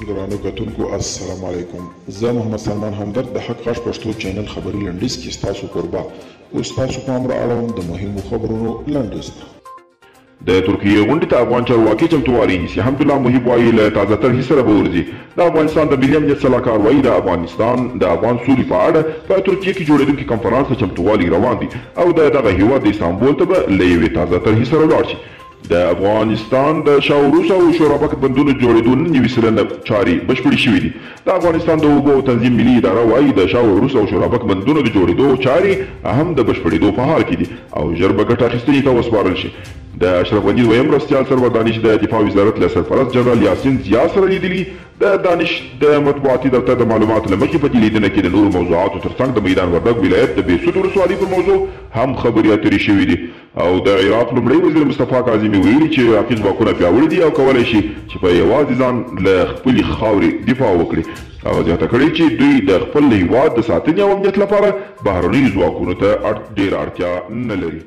درانو کتونکو السلام علیکم. زه محمد سلمان همدرد د حق غږ پښتو چینل خبري لنډیز کې ستاسو کوربه اوس تاسو پام را اړوم د مهمو خبرونو لنډیز ته. د ترکیې غونډې ته افغان چارواکي چمتووالی نیسي. حمدالله محب وایي له تازه طرحې سره به ورځي. د افغانستان د ملي امنیت سلاکار وایي د افغانستان د افغان سولې په اړه په ترکیې کې جوړېدونکي کنفرانس ته چمتووالی روان دي او د دغه هیواد د استانبول ته به له یوې تازه طرحې سره ولاړ شي. د افغانستان د شاوروس او شورابک بندونو جوړېدو نن یوې سلنه چارې بشپړې شوې دي. د افغانستان د اوبو تنظیم ملي اداره وایي د شاوروس او شورابک بندونو د جوړېدو چارې هم د بشپړېدو په حال کې دي او ژر به ګټه اخیستنې ته وسپارل شي. د اشرف غني دویم مرستیال سرور دانش د دفاع وزارت له سرپرست جنرال یاسین زیا سره لیدلي. د دانش د مطبوعاتي دفتر د معلوماتو له مخې په دې لیدنه کې د نورو موضوعاتو ترڅنګ د میدان وردګ ولایت د بېسود ولسوالۍ پر موضوع هم خبرې اترې شوې دي او د عراق لومړی وزیر مصطفی کاظمي ویلي چې عراقي ځواکونه پیاوړي دي او کولی شي چې په یوازې ځان له خپلې خاورې دفاع وکړي او زیاته کړې چې دوی د خپل هیواد د ساتنې او امنیت لپاره بهرنیو ځواکونو ته ډېره اړتیا نه لري.